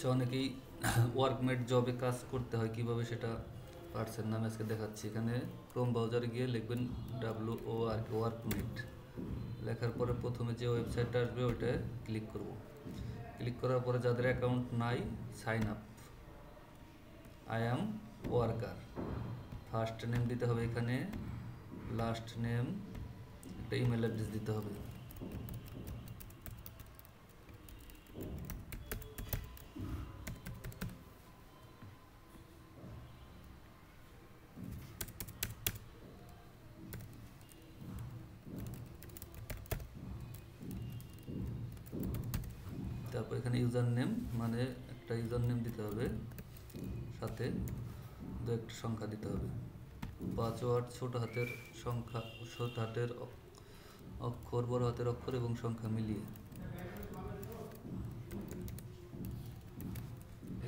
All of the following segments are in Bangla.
আচ্ছা, অনেকেই ওয়ার্কমেট জবে কাজ করতে হয় কিভাবে সেটা পার্টসের নামে আজকে দেখাচ্ছি। এখানে ক্রোম ব্রাউজারে গিয়ে লিখবেন ওয়ার্কমেট। লেখার পরে প্রথমে যে ওয়েবসাইটটা আসবে ওইটায় ক্লিক করব। ক্লিক করার পরে যাদের অ্যাকাউন্ট নাই, sign up, I am worker. First name দিতে হবে এখানে, লাস্ট নেম, একটা ইমেল অ্যাড্রেস দিতে হবে। তারপর এখানে ইউজার নেম, মানে একটা ইউজার নেম দিতে হবে, সাথে দু একটা সংখ্যা দিতে হবে। পাসওয়ার্ড ছোট হাতের সংখ্যা, ছোট হাতের অক্ষর, বড় হাতের অক্ষর এবং সংখ্যা মিলিয়ে।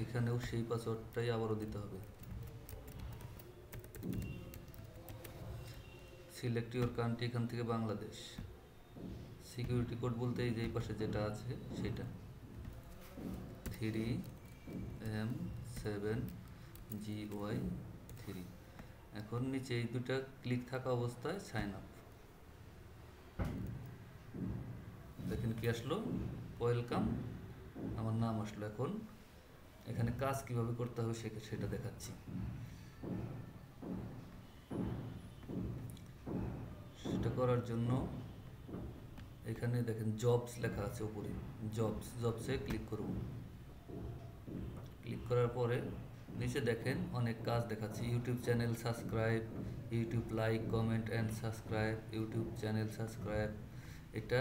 এখানেও সেই পাসওয়ার্ডটাই আবারও দিতে হবে। সিলেক্ট ইউর কান্ট্রি, এখান থেকে বাংলাদেশ। সিকিউরিটি কোড বলতে এই যে এই পাশে যেটা আছে সেটা 3M7GY3। এখন নিচে এই দুটা ক্লিক থাকা অবস্থায় সাইন আপ। দেখেন কি আসলো, ওয়েলকাম, আমার নাম আসলো। এখন এখানে কাজ কিভাবে করতে হবে সেটা দেখাচ্ছি। সেটা করার জন্য এখানে দেখেন জবস লেখা আছে উপরে, জবসে ক্লিক করব। ক্লিক করার পরে নিচে দেখেন অনেক কাজ দেখাচ্ছে। YouTube channel subscribe, YouTube like, comment and subscribe, YouTube channel subscribe. এটা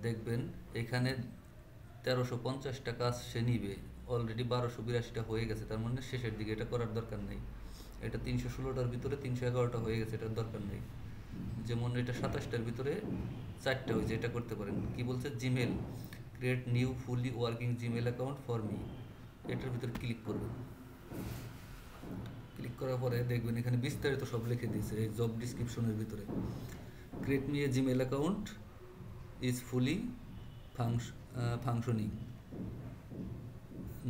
দেখবেন এখানে 1350টা কাজ সে নিবে, অলরেডি 1282টা হয়ে গেছে, তার মানে শেষের দিকে। এটা করার দরকার নেই। এটা 316টার ভিতরে 311টা হয়ে গেছে, এটার দরকার নেই। যেমন এটা 27টার ভিতরে 4টা হয়েছে, এটা করতে পারেন। কি বলছে, Gmail, create new fully working Gmail account for me, এটার ভিতরে ক্লিক করবেন। ক্লিক করার পরে দেখবেন এখানে বিস্তারিত সব লিখে দিয়েছে এই জব ডিসক্রিপশনের ভিতরে। Create me a Gmail account is fully functioning,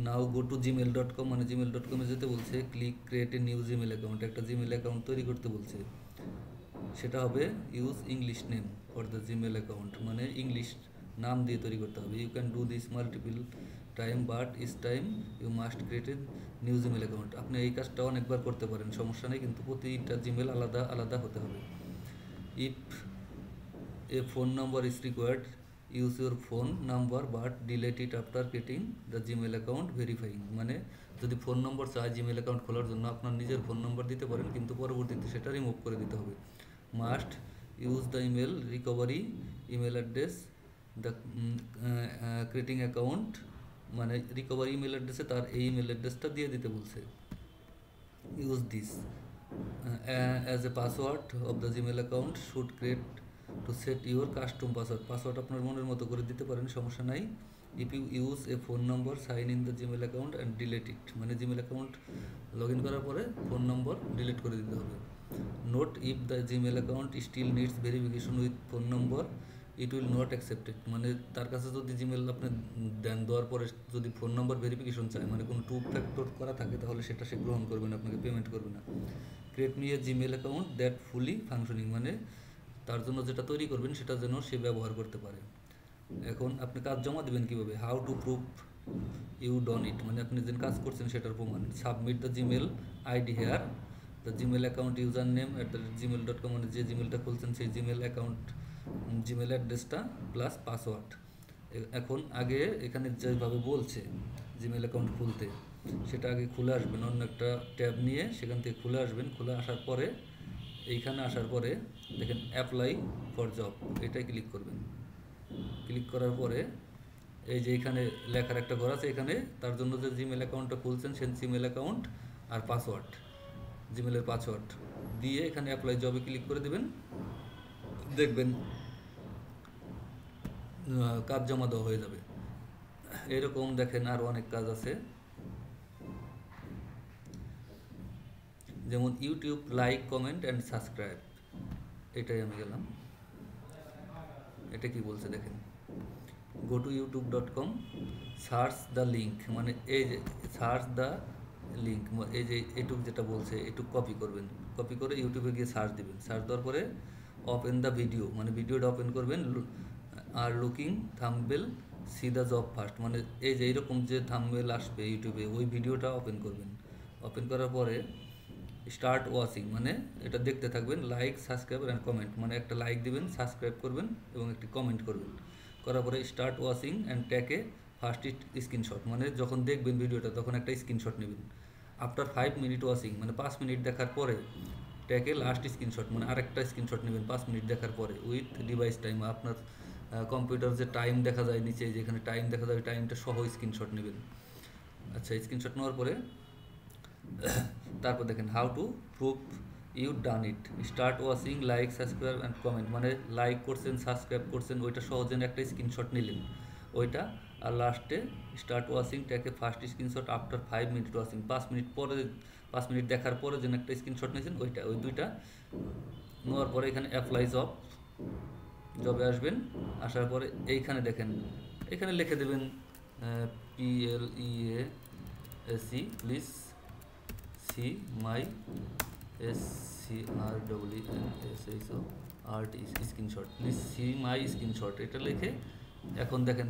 now go to gmail.com, মানে gmail.com-এ যেতে বলছে। Click create a new Gmail account, একটা জিমেল অ্যাকাউন্ট তৈরি করতে বলছে। সেটা হবে use English name for the Gmail account, মানে ইংলিশ নাম দিয়ে তৈরি করতে হবে। You can do this multiple time, but this time you must create a new Gmail account. আপনি এই কাজটা অনেকবার করতে পারেন, সমস্যা নেই, কিন্তু প্রতিটা জিমেল আলাদা আলাদা হতে হবে। If A phone number is required, use your phone number but delete it after getting the Gmail account verifying, মানে যদি ফোন নম্বর চায় জিমেল অ্যাকাউন্ট খোলার জন্য, আপনার নিজের ফোন নম্বর দিতে পারেন, কিন্তু পরবর্তীতে সেটা রিমুভ করে দিতে হবে। Must use the email recovery email address the creating account, মানে রিকভারি ইমেল অ্যাড্রেসে তার এই ইমেল অ্যাড্রেসটা দিয়ে দিতে বলছে। Use this as a password of the Gmail account should create to set your custom password, password আপনার মনের মতো করে দিতে পারেন, সমস্যা নাই। If you use a phone number sign in the Gmail account and delete it, মানে জিমেল অ্যাকাউন্ট লগ ইন করার পরে ফোন নম্বর ডিলিট করে দিতে হবে। Note, if the Gmail account still needs verification with phone number it will not accepted, মানে তার কাছে যদি জিমেল আপনি দেন, দেওয়ার পরে যদি ফোন নম্বর ভেরিফিকেশন চায়, মানে কোনো টু ফ্যাক্টর করা থাকে, তাহলে সেটা সে গ্রহণ করবে না, আপনাকে পেমেন্ট করবে না। Create me a Gmail account that fully functioning, মানে তার জন্য যেটা তৈরি করবেন সেটা যেন সে ব্যবহার করতে পারে। এখন আপনি কাজ জমা দেবেন কীভাবে, how to prove you done it, মানে আপনি যে কাজ করছেন সেটার প্রমাণ। Submit the Gmail ID here, the Gmail account user name @gmail.com, মানে যে জিমেলটা খুলছেন সেই জিমেল অ্যাকাউন্ট, জিমেল অ্যাড্রেসটা প্লাস পাসওয়ার্ড। এখন আগে এখানে যেভাবে বলছে জিমেল অ্যাকাউন্ট খুলতে, সেটা আগে খুলে আসবেন, অন্য একটা ট্যাব নিয়ে সেখান থেকে খুলে আসবেন। খুলে আসার পরে এইখানে আসার পরে দেখেন অ্যাপ্লাই ফর জব, এটাই ক্লিক করবেন। ক্লিক করার পরে এই যে এখানে লেখার একটা ঘর আছে, এখানে তার জন্য যে জিমেল অ্যাকাউন্টটা খুলছেন সেই জিমেল অ্যাকাউন্ট আর পাসওয়ার্ড, জিমেলের পাসওয়ার্ড দিয়ে এখানে অ্যাপ্লাই জবে ক্লিক করে দেবেন। দেখবেন কাজ জমা দেওয়া হয়ে যাবে। এরকম দেখেন আরও অনেক কাজ আছে, যেমন YouTube like, comment and subscribe, এটাই আমি গেলাম। এটা কি বলছে দেখেন, go to youtube.com, search the link, মানে এই যে সার্চ দ্য লিঙ্ক, এই যে এটুক যেটা বলছে এটুক কপি করবেন, কপি করে ইউটিউবে গিয়ে সার্চ দিবেন, সার্চ দেওয়ার পরে ওপেন দ্য ভিডিও, মানে ভিডিওটা ওপেন করবেন, are looking thumbnail C the job first, মানে এই যে এইরকম যে থাম্বনেল আসবে ইউটিউবে ওই ভিডিওটা ওপেন করবেন। ওপেন করার পরে স্টার্ট ওয়াচিং, মানে এটা দেখতে থাকবেন, লাইক সাবস্ক্রাইব অ্যান্ড কমেন্ট, মানে একটা লাইক দিবেন, সাবস্ক্রাইব করবেন এবং একটি কমেন্ট করবেন। করার পরে start watching and take first screenshot, মানে যখন দেখবেন ভিডিওটা তখন একটা স্ক্রিনশট নেবেন। আফটার 5 মিনিট ওয়াচিং, মানে 5 মিনিট দেখার পরে ট্যাকে লাস্ট স্ক্রিনশট, মানে আরেকটা স্ক্রিনশট নেবেন 5 মিনিট দেখার পরে উইথ ডিভাইস টাইম, আপনার কম্পিউটার যে টাইম দেখা যায় নিচে, যেখানে টাইম দেখা যায় ওই টাইমটা সহ স্ক্রিনশট নেবেন। আচ্ছা, স্ক্রিনশট নেওয়ার পরে তারপর দেখেন how to prove you done it, start watching, like subscribe and comment, মানে লাইক করছেন সাবস্ক্রাইব করছেন ওইটা সহজে একটা স্ক্রিনশট নিলেন ওইটা, আর লাস্টে start watching take first screenshot after 5 minute watching, 5 minute পরে 5 মিনিট দেখার পরে যেন একটা স্ক্রিনশট নিয়েছেন ওইটা, ওই দুইটা নেওয়ার পরে এখানে অ্যাপ্লাই জবে আসবেন। আসার পরে এইখানে দেখেন, এখানে লিখে দেবেন PLEASE please see my SCRWNSHORT screenshot, please see my screenshot, এটা লিখে এখন দেখেন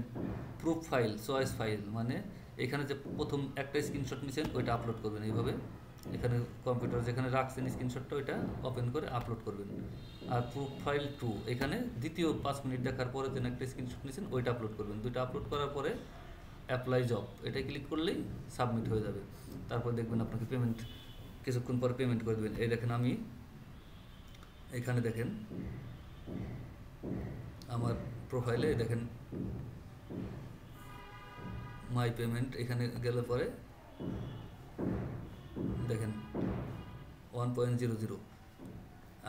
প্রুফ ফাইল চয়েস ফাইল, মানে এখানে যে প্রথম একটা স্ক্রিনশট নিয়েছেন ওইটা আপলোড করবেন এইভাবে, এখানে কম্পিউটার যেখানে রাখছেন স্ক্রিনশটটা ওইটা ওপেন করে আপলোড করবেন। আর প্রুফ ফাইল 2 এখানে দ্বিতীয় 5 মিনিট দেখার পরে যেন একটা স্ক্রিনশট নিয়েছেন ওইটা আপলোড করবেন। দুইটা আপলোড করার পরে অ্যাপ্লাই জব এটা ক্লিক করলেই সাবমিট হয়ে যাবে। তারপর দেখবেন আপনাকে পেমেন্ট কিছুক্ষণ পরে পেমেন্ট করে দেবেন। এই দেখেন আমি এখানে দেখেন আমার প্রোফাইলে দেখেন মাই পেমেন্ট, এখানে গেলে পরে দেখেন 1.00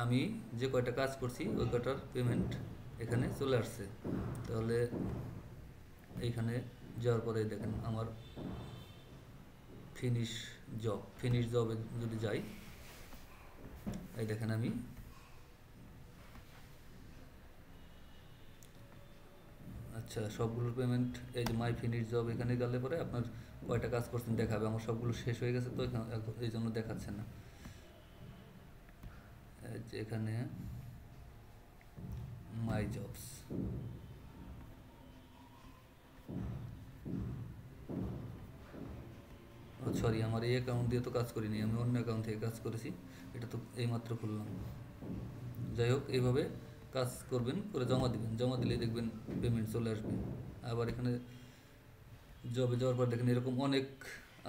আমি যে কয়টা কাজ করছি ওই কয়টার পেমেন্ট এখানে চলে আসছে। তাহলে এইখানে যাওয়ার পরে দেখেন আমার ফিনিশ জবে যদি যাই, এই দেখেন আমি আচ্ছা সবগুলোর পেমেন্ট, এই যে মাই ফিনিশ জব এখানে গেলে পরে আপনার কয়টা কাজ করছেন দেখাবে। আমার সবগুলো শেষ হয়ে গেছে তো এই জন্য দেখাচ্ছে না। এখানে মাই জবস, সরি আমার এই অ্যাকাউন্ট দিয়ে তো কাজ করিনি, আমি অন্য অ্যাকাউন্ট থেকে কাজ করেছি, এটা তো এইমাত্র খুললাম। যাই হোক এইভাবে কাজ করবেন, করে জমা দিবেন, জমা দিলে দেখবেন পেমেন্ট চলে আসবে। আবার এখানে জবে যাওয়ার পর দেখেন এরকম অনেক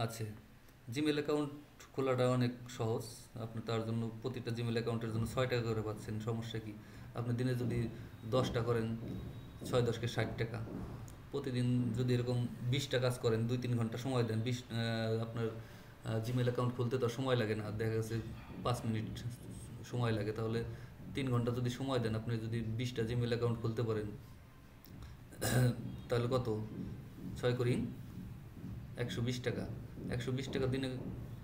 আছে। জিমেল অ্যাকাউন্ট খোলাটা অনেক সহজ, আপনি তার জন্য প্রতিটা জিমেল অ্যাকাউন্টের জন্য 6 টাকা করে পাচ্ছেন, সমস্যা কি? আপনি দিনে যদি 10টা করেন 6 × 10 = 60 টাকা। প্রতিদিন যদি এরকম 20টা কাজ করেন 2-3 ঘন্টা সময় দেন, আপনার জিমেল অ্যাকাউন্ট খুলতে তো সময় লাগে না, দেখা গেছে 5 মিনিট সময় লাগে, তাহলে 3 ঘন্টা যদি সময় দেন আপনি যদি 20টা জিমেল অ্যাকাউন্ট খুলতে পারেন তাহলে কত 6 × 120 টাকা, 120 টাকা দিনে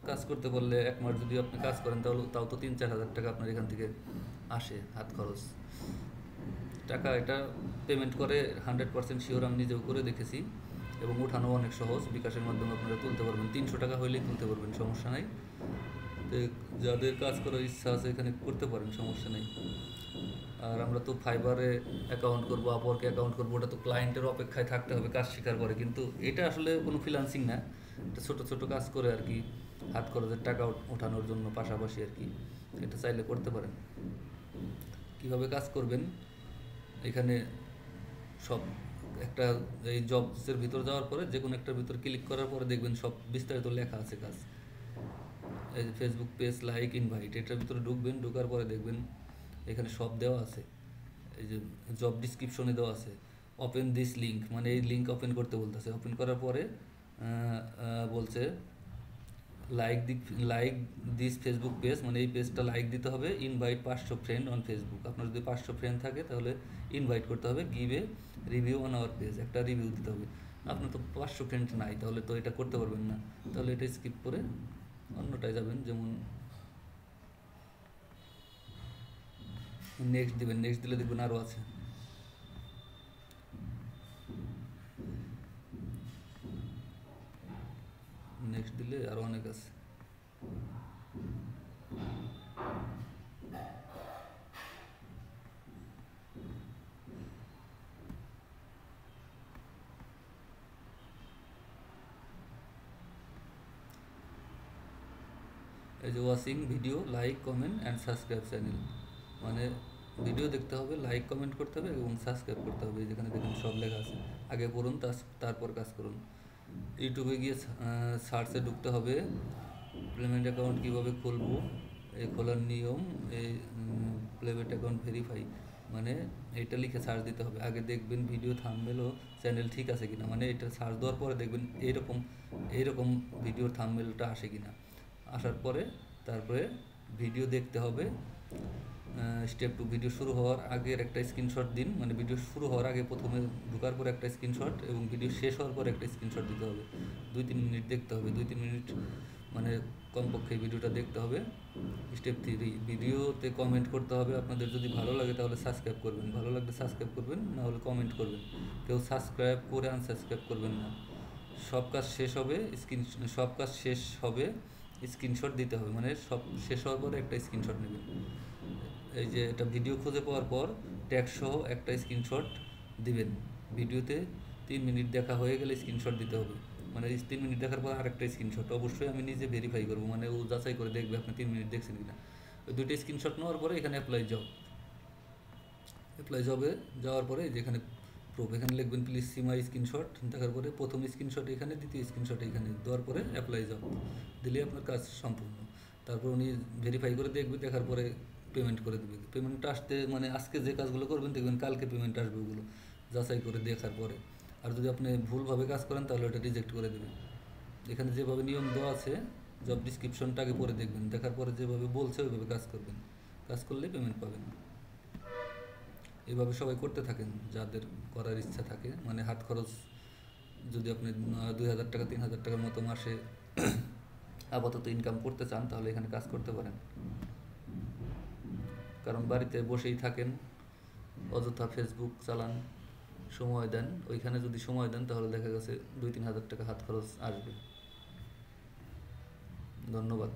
কাজ করতে পারলে 1 মাস যদি আপনি কাজ করেন তাহলে তাও তো 3-4 হাজার টাকা আপনার এখান থেকে আসে হাত খরচ টাকা। এটা পেমেন্ট করে 100% শিওর, আমি নিজেও করে দেখেছি এবং উঠানো অনেক সহজ, বিকাশের মাধ্যমে আপনারা তুলতে পারবেন, 300 টাকা হইলেই তুলতে পারবেন, সমস্যা নাই। তো যাদের কাজ করার ইচ্ছা আছে এখানে করতে পারেন, সমস্যা নেই। আর আমরা তো ফাইবারে অ্যাকাউন্ট করবো, আপওয়ার্কে অ্যাকাউন্ট করবো, ওটা তো ক্লায়েন্টের অপেক্ষায় থাকতে হবে কাজ শেখার পরে, কিন্তু এটা আসলে কোনো ফ্রিল্যান্সিং না, এটা ছোটো ছোটো কাজ করে আর কি হাত খরচের টাকা ওঠানোর জন্য পাশাপাশি আর কি, এটা চাইলে করতে পারেন। কীভাবে কাজ করবেন এখানে সব একটা এই জবসের ভিতর যাওয়ার পরে যে কোনো একটার ভিতর ক্লিক করার পরে দেখবেন সব বিস্তারিত লেখা আছে কাজ। এই যে ফেসবুক পেজ, লাইক, ইনভাইট, এটার ভিতরে ঢুকবেন, ঢোকার পরে দেখবেন এখানে সব দেওয়া আছে, এই যে জব ডিসক্রিপশনে দেওয়া আছে ওপেন দিস লিঙ্ক, মানে এই লিঙ্ক ওপেন করতে বলতেছে। ওপেন করার পরে বলছে লাইক দিস ফেসবুক পেজ, মানে এই পেজটা লাইক দিতে হবে, ইনভাইট 500 ফ্রেন্ড অন ফেসবুক, আপনার যদি 500 ফ্রেন্ড থাকে তাহলে ইনভাইট করতে হবে, give a review on our page, একটা রিভিউ দিতে হবে। আপনার তো 500 ফ্রেন্ড নাই, তাহলে তো এটা করতে পারবেন না, তাহলে এটা স্কিপ করে অন্যটায় যাবেন, যেমন নেক্সট দিবেন, নেক্সট দিলে দেখবেন আরও আছে। নেক্সট দিলে আরও অনেক আছে। এই যে watching video, like, comment and subscribe channel, মানে ভিডিও দেখতে হবে, লাইক কমেন্ট করতে হবে এবং সাবস্ক্রাইব করতে হবে। যেখানে দেখুন সব লেখা আছে, আগে পড়ুন তারপর কাজ করুন। ইউটিউবে গিয়ে সার্চে ঢুকতে হবে, পেমেন্ট অ্যাকাউন্ট কীভাবে খুলবো, এই খোলার নিয়ম, এই পেমেন্ট অ্যাকাউন্ট ভেরিফাই, মানে এটা লিখে সার্চ দিতে হবে। আগে দেখবেন ভিডিও থাম্বনেল ও চ্যানেল ঠিক আছে কিনা, মানে এটা সার্চ দেওয়ার পরে দেখবেন এইরকম ভিডিওর থাম্বনেলটা আসে কিনা। আসার পরে তারপরে ভিডিও দেখতে হবে। স্টেপ 2, ভিডিও শুরু হওয়ার আগের একটা স্ক্রিনশট দিন, মানে ভিডিও শুরু হওয়ার আগে প্রথমে ঢোকার পরে একটা স্ক্রিনশট এবং ভিডিও শেষ হওয়ার পরে একটা স্ক্রিনশট দিতে হবে। 2-3 মিনিট দেখতে হবে, 2-3 মিনিট মানে কমপক্ষে ভিডিওটা দেখতে হবে। স্টেপ 3, ভিডিওতে কমেন্ট করতে হবে। আপনাদের যদি ভালো লাগে তাহলে সাবস্ক্রাইব করবেন, ভালো লাগলে সাবস্ক্রাইব করবেন, না হলে কমেন্ট করবেন। কেউ সাবস্ক্রাইব করে আনসাবস্ক্রাইব করবেন না। সব কাজ শেষ হবে স্ক্রিনশট দিতে হবে, মানে সব শেষ হওয়ার পরে একটা স্ক্রিনশট নেবেন। এই যে এটা ভিডিও খুঁজে পাওয়ার পর ট্যাগ সহ একটা স্ক্রিনশট দিবেন। ভিডিওতে 3 মিনিট দেখা হয়ে গেলে স্ক্রিনশট দিতে হবে, মানে 3 মিনিট দেখার পর আরেকটা স্ক্রিনশট। অবশ্যই আমি নিজে ভেরিফাই করবো, মানে ও যাচাই করে দেখবে আপনি 3 মিনিট দেখছেন কিনা। ওই 2টা স্ক্রিনশট নেওয়ার পরে এখানে অ্যাপ্লাই জবে যাওয়ার পরে যেখানে প্রুফ, এখানে লিখবেন প্লিজ সি মাই স্ক্রিনশট। দেখার পরে প্রথম স্ক্রিনশট এখানে, দ্বিতীয় স্ক্রিনশট এখানে দেওয়ার পরে অ্যাপ্লাই জব দিলে আপনার কাজ সম্পূর্ণ। তারপর উনি ভেরিফাই করে দেখবে, দেখার পরে পেমেন্ট করে দেবে। পেমেন্টটা আসতে মানে আজকে যে কাজগুলো করবেন দেখবেন কালকে পেমেন্ট আসবে, ওগুলো যাচাই করে দেখার পরে। আর যদি আপনি ভুলভাবে কাজ করেন তাহলে ওটা রিজেক্ট করে দেবে। এখানে যেভাবে নিয়ম দেওয়া আছে, জব ডিসক্রিপশনটা আগে পরে দেখবেন, দেখার পরে যেভাবে বলছে ওইভাবে কাজ করবেন, কাজ করলে পেমেন্ট পাবেন। এভাবে সবাই করতে থাকেন যাদের করার ইচ্ছা থাকে, মানে হাত খরচ যদি আপনি 2,000 টাকা 3,000 টাকার মতো মাসে আপাতত ইনকাম করতে চান তাহলে এখানে কাজ করতে পারেন। কারণ বাড়িতে বসেই থাকেন, অযথা ফেসবুক চালান, সময় দেন, ওইখানে যদি সময় দেন তাহলে দেখা গেছে 2-3 হাজার টাকা হাত খরচ আসবে। ধন্যবাদ।